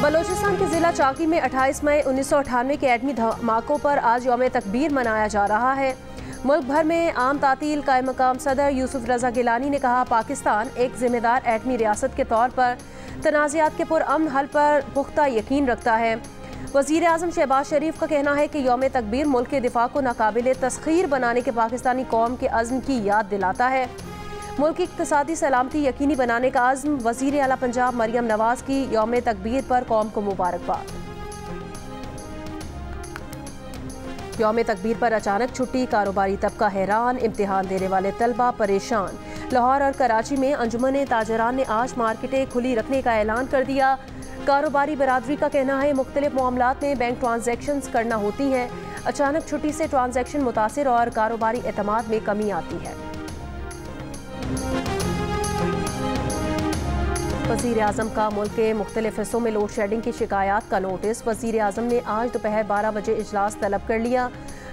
बलोचिस्तान के जिला चाकी में 28 मई 1998 के एटमी धमाकों पर आज यौम तकबीर मनाया जा रहा है। मुल्क भर में आम तातील कायम मकाम सदर यूसुफ रजा गिलानी ने कहा, पाकिस्तान एक जिम्मेदार एटमी रियासत के तौर पर तनाज़ात के पुरअमन हल पर पुख्ता यकीन रखता है। वज़ीर आज़म शहबाज शरीफ का कहना है कि यौम तकबीर मुल्क के दिफा को नाकाबिल तस्खीर बनाने के पाकिस्तानी कौम के अज़्म की याद दिलाता है। मुल्क की इक़्तिसादी सलामती यकीनी बनाने का अज़्म। वज़ीर आला पंजाब मरियम नवाज़ की यौम तकबीर पर कौम को मुबारकबाद। यौम तकबीर पर अचानक छुट्टी, कारोबारी तबका हैरान, इम्तिहान देने वाले तलबा परेशान। लाहौर और कराची में अंजुमन ताजरान ने आज मार्केटें खुली रखने का ऐलान कर दिया। कारोबारी बरादरी का कहना है, मुख्तलिफ मामलात में बैंक ट्रांजैक्शंस करना होती हैं। अचानक छुट्टी से ट्रांजैक्शन मुतासिर और कारोबारी एतमाद में कमी आती है। वज़ीर आज़म का मुल्क के मुख्तलिफ हिस्सों में लोड शेडिंग की शिकायत का नोटिस। वज़ीर आज़म ने आज दोपहर 12 बजे इजलास तलब कर लिया।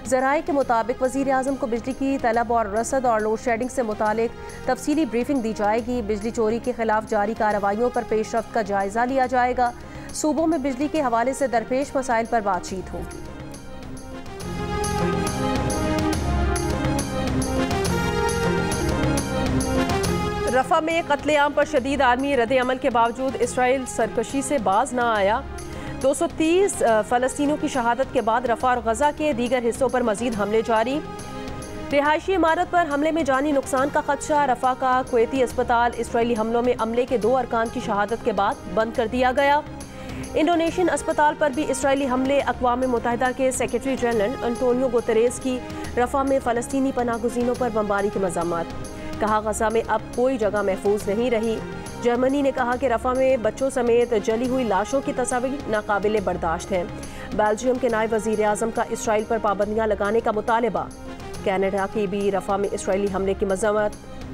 ज़राए के मुताबिक वज़ीर आज़म को बिजली की तलब और रसद और लोड शेडिंग से मुतालिक तफसीली ब्रीफिंग दी जाएगी। बिजली चोरी के खिलाफ जारी कार्रवाइयों पर पेशरफ्त का जायजा लिया जाएगा। सूबों में बिजली के हवाले से दरपेश मसाइल पर बातचीत होगी। रफ़ा में कत्लेआम पर शदीद आर्मी रद्द अमल के बावजूद इसराइल सरकशी से बाज ना आया। 230 फ़लस्तीनियों की शहादत के बाद रफ़ा और गज़ा के दीगर हिस्सों पर मज़ीद हमले जारी। रिहायशी इमारत पर हमले में जानी नुकसान का खदशा। रफ़ा का कुवैती अस्पताल इसराइली हमलों में अमले के 2 अरकान की शहादत के बाद बंद कर दिया गया। इंडोनेशियन अस्पताल पर भी इसराइली हमले। अक़वाम मुत्तहिदा के सेक्रेटरी जनरल अंटोनियो गुतेरेस की रफ़ा में फ़लस्तीनी पनाहगज़ीनों पर बमबारी की मज़म्मत। कहा, गज़ा में अब कोई जगह महफूज नहीं रही। जर्मनी ने कहा कि रफ़ा में बच्चों समेत जली हुई लाशों की तस्वीर नाकाबिले बर्दाश्त हैं। बेल्जियम के नायब वज़ीर आज़म का इसराइल पर पाबंदियाँ लगाने का मुतालबा। कनाडा की भी रफ़ा में इसराइली हमले की मज़म्मत।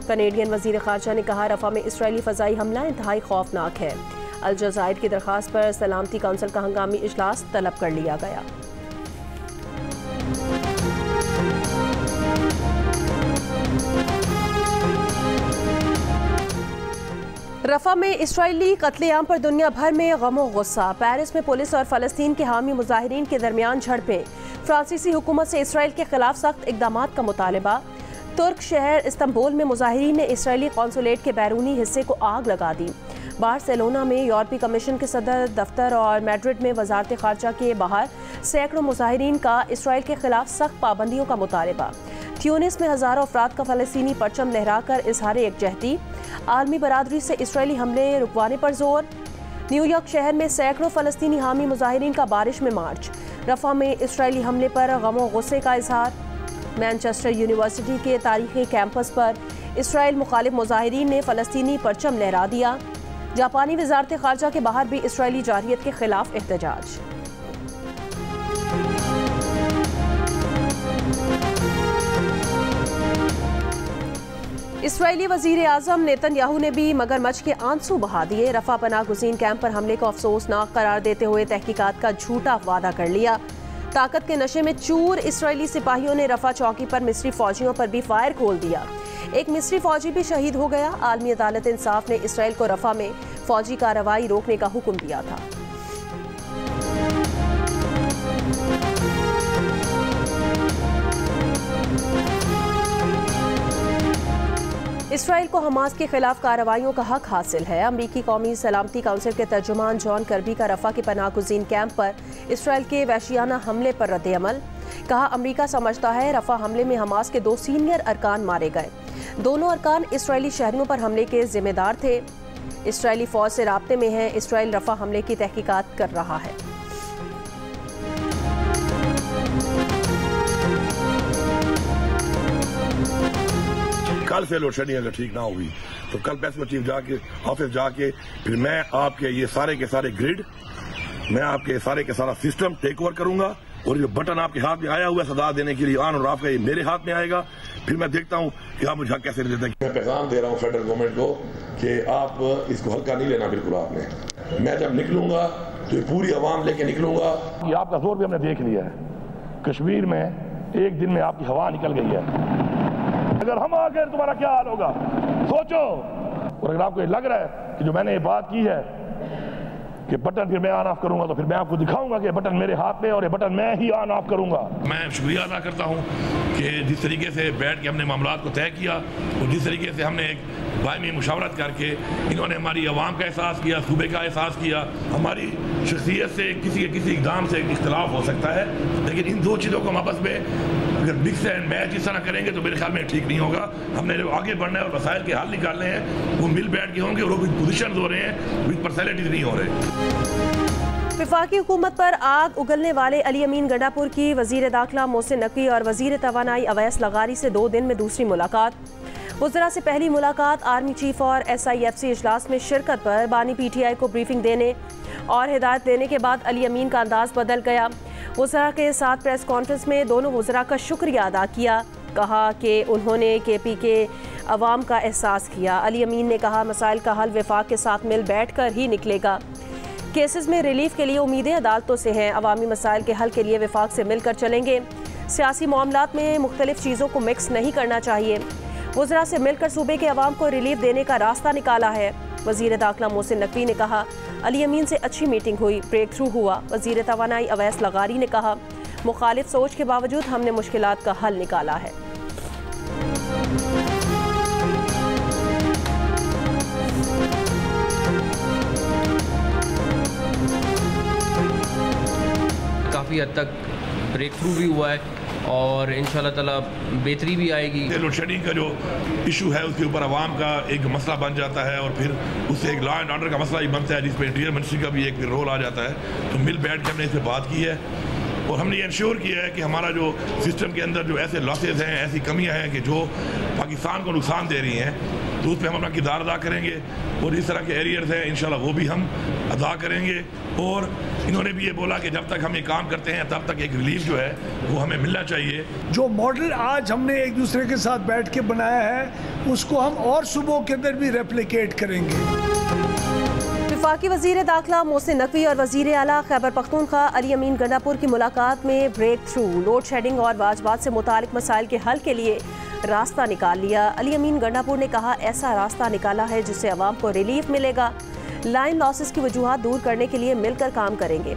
कनेडियन वज़ीर ख़ारजा ने कहा, रफ़ा में इसराइली फ़ज़ाई हमला इंतहाई खौफनाक है। अल-जज़ाइर की दरख्वास्त पर सलामती काउंसिल का हंगामी इजलास तलब कर लिया गया। रफ़ा में इसराइली कत्लेआम पर दुनिया भर में गम और गुस्सा। पेरिस में पुलिस और फ़लस्तीन के हामी मुजाहिरीन के दरमियान झड़पें। फ्रांसीसी हुकूमत से इसराइल के खिलाफ सख्त इक़दामात का मुतालबा। तुर्क शहर इस्तंबुल में मुजाहिरीन ने इसराइली कौंसुलेट के बैरूनी हिस्से को आग लगा दी। बार्सिलोना में यूरोपीय कमीशन के सदर दफ्तर और मैड्रिड में वजारत ख़ारजा के बाहर सैकड़ों मुजाहिरीन का इसराइल के खिलाफ सख्त पाबंदियों का मुतालबा। ट्यूनिस में हज़ारों अफराद का फ़लस्तीनी परचम लहराकर इजहार यकजहती। आलमी बरादरी से इसराइली हमले रुकवाने पर जोर। न्यूयॉर्क शहर में सैकड़ों फ़लस्तीनी हामी मुजाहिरीन का बारिश में मार्च। रफ़ा में इसराइली हमले पर गम और गुस्से का इजहार। मैनचेस्टर यूनिवर्सिटी के तारीखी कैंपस पर इसराइल मुखालिफ मुजाहिरीन ने फ़लस्तीनी परचम लहरा दिया। जापानी वजारत ख़ारजा के बाहर भी इसराइली जारहियत के खिलाफ एहतजाज। इसराइली वज़ीर आज़म नेतन्याहू ने भी मगरमच्छ के आंसू बहा दिए। रफ़ा पनाह गुज़ीन कैंप पर हमले को अफसोसनाक करार देते हुए तहकीकात का झूठा वादा कर लिया। ताकत के नशे में चूर इसराइली सिपाहियों ने रफ़ा चौकी पर मिस्री फौजियों पर भी फायर खोल दिया। एक मिस्री फौजी भी शहीद हो गया। आलमी अदालत इंसाफ ने इसराइल को रफ़ा में फौजी कार्रवाई रोकने का हुक्म दिया था। इसराइल को हमास के खिलाफ कार्रवाइयों का हक हासिल है। अमरीकी कौमी सलामती काउंसिल के तर्जुमान जॉन कर्बी का रफ़ा के पनाह गुज़ीन कैंप पर इसराइल के वहशियाना हमले पर रद्द अमल। कहा, अमरीका समझता है रफ़ा हमले में हमास के 2 सीनियर अरकान मारे गए। दोनों अरकान इसराइली शहरियों पर हमले के जिम्मेदार थे। इसराइली फ़ौज से राब्ते में है। इसराइल रफ़ा हमले की तहकीकात कर रहा है। कल से लोड शेडिंग अगर ठीक ना हुई तो कल प्रेस में चीफ जाके ऑफिस जाके फिर मैं आपके ये सारे के सारे ग्रिड, मैं आपके सारे के सारा सिस्टम टेक ओवर करूंगा और जो बटन आपके हाथ में आया हुआ है सजा देने के लिए ऑन और ऑफ का, ये मेरे हाथ में आएगा। फिर मैं देखता हूँ कि आप मुझे कैसे देते हैं। मैं पैगाम दे रहा हूँ फेडरल गवर्नमेंट को कि आप इसको हल्का नहीं लेना बिल्कुल आपने। मैं जब निकलूंगा तो ये पूरी आवाम लेके निकलूंगा। ये आपका जोर भी हमने देख लिया है। कश्मीर में एक दिन में आपकी हवा निकल गई है। अगर हम आ गए तुम्हारा क्या हाल होगा सोचो। और अगर आपको ये लग रहा है कि जो मैंने ये बात की है कि बटन फिर मैं ऑन ऑफ करूंगा, तो फिर मैं आपको दिखाऊंगा कि बटन मेरे हाथ में और ये बटन मैं ही ऑन ऑफ करूंगा। मैं शुक्रिया अदा करता हूं कि जिस तरीके से बैठ के हमने मामलात को तय किया और जिस तरीके से हमने एक बायमी मुशावरत करके इन्होंने हमारी आवाम का एहसास किया, सूबे का एहसास किया। हमारी शख्सियत से किसी इकदाम से इख्तलाफ हो सकता है, लेकिन इन दो चीज़ों को हम आपस में अगर मिक्स एंड मैच इस तरह करेंगे तो मेरे ख्याल में ठीक नहीं होगा। हमने जो आगे बढ़ना है और वसाइल के हल निकालने हैं वो मिल बैठ के होंगे और वो विद पोजिशन हो रहे हैं, विद पर्सनैलिटीज नहीं हो रहे। वफाकी हुकूमत पर आग उगलने वाले अली अमीन गंडापुर की वजीर दाखिला मोहसिन नकवी और वजीर तवानाई अवैस लगारी से 2 दिन में दूसरी मुलाकात। वज़रा से पहली मुलाकात आर्मी चीफ और SIFC इजलास में शिरकत पर बानी PTI को ब्रीफिंग देने और हिदायत देने के बाद अली अमीन का अंदाज बदल गया। वज़रा के साथ प्रेस कॉन्फ्रेंस में दोनों वज़रा का शुक्रिया अदा किया, कहा कि उन्होंने KP के अवाम का एहसास किया। अली अमीन ने कहा मसाइल का हल वफाक के साथ मिल बैठ कर ही निकलेगा। केसेस में रिलीफ के लिए उम्मीदें अदालतों से हैं, अवामी मसाइल के हल के लिए वफाक से मिलकर चलेंगे। सियासी मामलात में मुख्तलिफ चीज़ों को मिक्स नहीं करना चाहिए। वज़रा से मिलकर सूबे के अवाम को रिलीफ देने का रास्ता निकाला है। वज़ीर दाखिला मोहसिन नकवी ने कहा अली अमीन से अच्छी मीटिंग हुई, ब्रेक थ्रू हुआ। वज़ीर तवानाई अवैस लगारी ने कहा मुखालिफ सोच के बावजूद हमने मुश्किलात का हल निकाला है। काफ़ी हद तक ब्रेक थ्रू भी हुआ है और इंशाल्लाह ताला बेहतरी भी आएगी। लोड शेडिंग का जो इशू है उसके ऊपर आवाम का एक मसला बन जाता है और फिर उससे एक लॉ एंड ऑर्डर का मसला ही बनता है, जिसमें इंटीरियर मिनिस्ट्री का भी एक रोल आ जाता है। तो मिल बैठ के हमने इस पर बात की है और हमने ये इंश्योर किया है कि हमारा जो सिस्टम के अंदर जो ऐसे लॉसेज हैं, ऐसी कमियां हैं कि जो पाकिस्तान को नुकसान दे रही हैं, तो उस पर हम अपना किरदार अदा करेंगे और इस तरह के एरियर्स हैं इंशाल्लाह वो भी हम अदा करेंगे। और इन्होंने भी ये बोला कि जब तक हम ये काम करते हैं तब तक एक रिलीफ जो है वो हमें मिलना चाहिए। जो मॉडल आज हमने एक दूसरे के साथ बैठ के बनाया है उसको हम और सूबों के अंदर भी रेप्लिकेट करेंगे। वफाकी वज़ीर दाखिला मोहसिन नकवी और वज़ीर आला खैबर पख्तूनख्वा अली अमीन गंडापुर की मुलाकात में ब्रेक थ्रू, लोड शेडिंग और वाजबात से मुतालिक मसाइल के हल के लिए रास्ता निकाल लिया। अली अमीन गंडापुर ने कहा ऐसा रास्ता निकाला है जिससे अवाम को रिलीफ मिलेगा। लाइन लॉसेस की वजूहात दूर करने के लिए मिलकर काम करेंगे।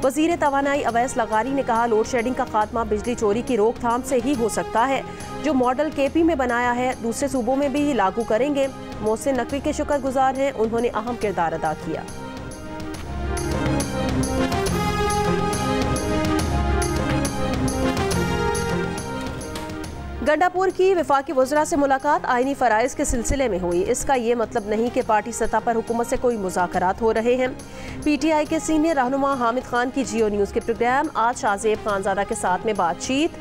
वज़ीर तवानाई अवैस लगारी ने कहा लोड शेडिंग का खात्मा बिजली चोरी की रोकथाम से ही हो सकता है। जो मॉडल KP में बनाया है दूसरे सूबों में भी लागू करेंगे। मोहसिन नकवी के शुक्रगुजार हैं, उन्होंने अहम किरदार अदा किया। गंडापुर की वफाकी वज़रा से मुलाकात आईनी फ़राइज़ के सिलसिले में हुई। इसका ये मतलब नहीं कि पार्टी सतह पर हुकूमत से कोई मुज़ाकरात हो रहे हैं। PTI के सीनियर रहनुमा हामिद खान की जियो न्यूज़ के प्रोग्राम आज शाहजेब खानज़ादा के साथ में बातचीत।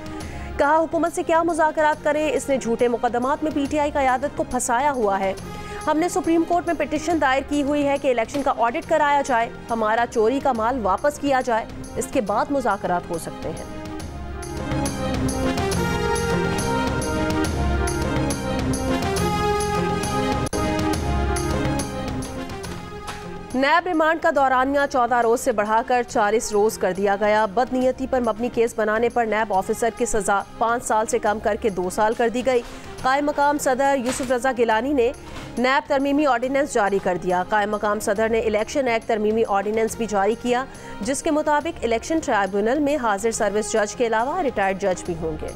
कहा हुकूमत से क्या मुज़ाकरात करें, इसने झूठे मुकदमात में PTI क़यादत को फंसाया हुआ है। हमने सुप्रीम कोर्ट में पिटीशन दायर की हुई है कि इलेक्शन का ऑडिट कराया जाए, हमारा चोरी का माल वापस किया जाए, इसके बाद मुज़ाकरात हो सकते हैं। नैब रिमांड का दौरानिया 14 रोज से बढ़ाकर 40 रोज कर दिया गया। बदनीयती पर मबनी केस बनाने पर नैब ऑफिसर की सजा 5 साल से कम करके 2 साल कर दी गई। कायम मकाम सदर यूसुफ रजा गिलानी ने नैब तरमीमी ऑर्डिनेंस जारी कर दिया। कायम मकाम सदर ने इलेक्शन एक्ट तरमीमी ऑर्डिनेंस भी जारी किया, जिसके मुताबिक इलेक्शन ट्राइब्यूनल में हाजिर सर्विस जज के अलावा रिटायर्ड जज भी होंगे।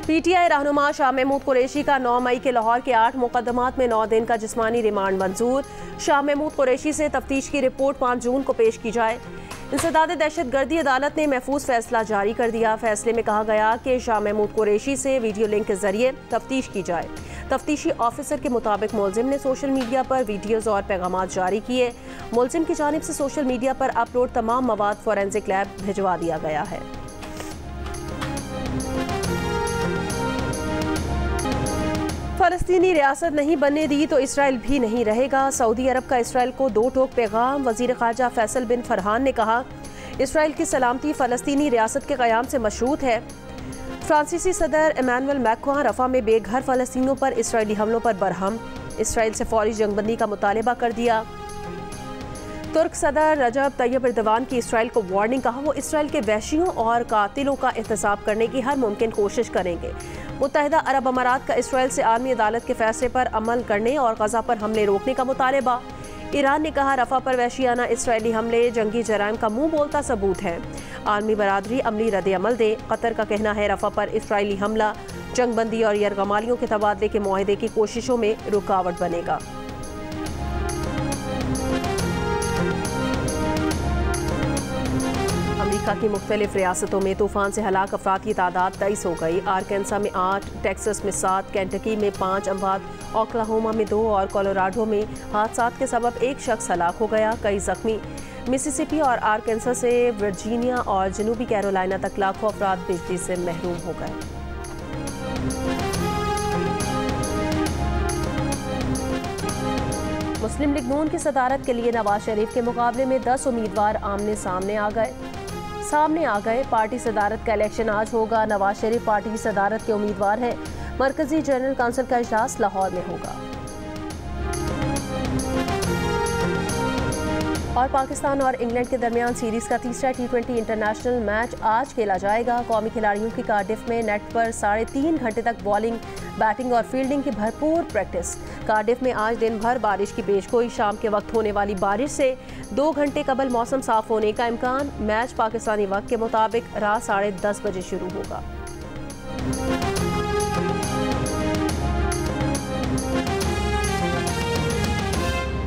PTI रहनुमा शाह महमूद कुरैशी का 9 मई के लाहौर के 8 मुकदमात में 9 दिन का जिस्मानी रिमांड मंजूर। शाह महमूद कुरैशी से तफ्तीश की रिपोर्ट 5 जून को पेश की जाए। इंसदाद दहशतगर्दी अदालत ने महफूज फैसला जारी कर दिया। फैसले में कहा गया कि शाह महमूद कुरैशी से वीडियो लिंक के जरिए तफ्तीश की जाए। तफ्तीशी ऑफिसर के मुताबिक मुलजिम ने सोशल मीडिया पर वीडियोज़ और पैगाम जारी किए। मुलजिम की जानिब से सोशल मीडिया पर अपलोड तमाम मवाद फोरेंसिक लैब भिजवा दिया गया है। फ़लस्तीनी रियासत नहीं बनने दी तो इसराइल भी नहीं रहेगा। सऊदी अरब का इसराइल को 2 टोक पैगाम। वज़ीर ख़ारजा फैसल बिन फरहान ने कहा इसराइल की सलामती फ़लस्तीनी रियासत के क़याम से मशरूत है। फ्रांसीसी सदर इमानुएल मैक्रों रफ़ा में बेघर फ़लस्तीनियों पर इसराइली हमलों पर बरहम। इसराइल से फौरी जंगबंदी का मुतालबा कर दिया। तुर्क सदर रजब तैयब एर्दोगान की इसराइल को वार्निंग, कहा वो इसराइल के वहशियों और कातिलों का एहतसाब करने की हर मुमकिन कोशिश करेंगे। मुत्तहिदा अरब अमारात का इसराइल से आलमी अदालत के फैसले पर अमल करने और गजा पर हमले रोकने का मुतालबा। ईरान ने कहा रफा पर वहशियाना इसराइली हमले जंगी जराइम का मुंह बोलता सबूत है। आलमी बरादरी अमली रद्द अमल दे। कतर का कहना है रफा पर इसराइली हमला जंगबंदी और यरगमालियों के तबादले के मुआहदे की कोशिशों में रुकावट बनेगा। अमेरिका की मुख्तलिफ रियासतों में तूफान से हलाक अफराद की तादाद 23 हो गई। आर्कांसा में 8, टेक्सास में 7, केंटकी में 5 अमवात, ओक्लाहोमा में 2 और कोलोराडो में हादसात के सबब एक शख्स हलाक हो गया, कई जख्मी। मिसिसिपी और आर्कांसा से वर्जीनिया और जनूबी कैरोलिना तक लाखों अफराद बिजली से महरूम हो गए। मुस्लिम लीग नून की सदारत के लिए नवाज शरीफ के मुकाबले में 10 उम्मीदवार आमने सामने आ गए। पार्टी सदारत का इलेक्शन आज होगा। नवाज शरीफ पार्टी की सदारत के उम्मीदवार हैं। मरकजी जनरल काउंसिल का इजलास लाहौर में होगा। और पाकिस्तान और इंग्लैंड के दरमियान सीरीज का तीसरा T20 इंटरनेशनल मैच आज खेला जाएगा। कौमी खिलाड़ियों की कार्डिफ में नेट पर 3.5 घंटे तक बॉलिंग, बैटिंग और फील्डिंग की भरपूर प्रैक्टिस। कार्डिफ में आज दिन भर बारिश की पेशगोई। शाम के वक्त होने वाली बारिश से 2 घंटे कबल मौसम साफ होने का इम्कान। मैच पाकिस्तानी वक्त के मुताबिक रात 10:30 बजे शुरू होगा।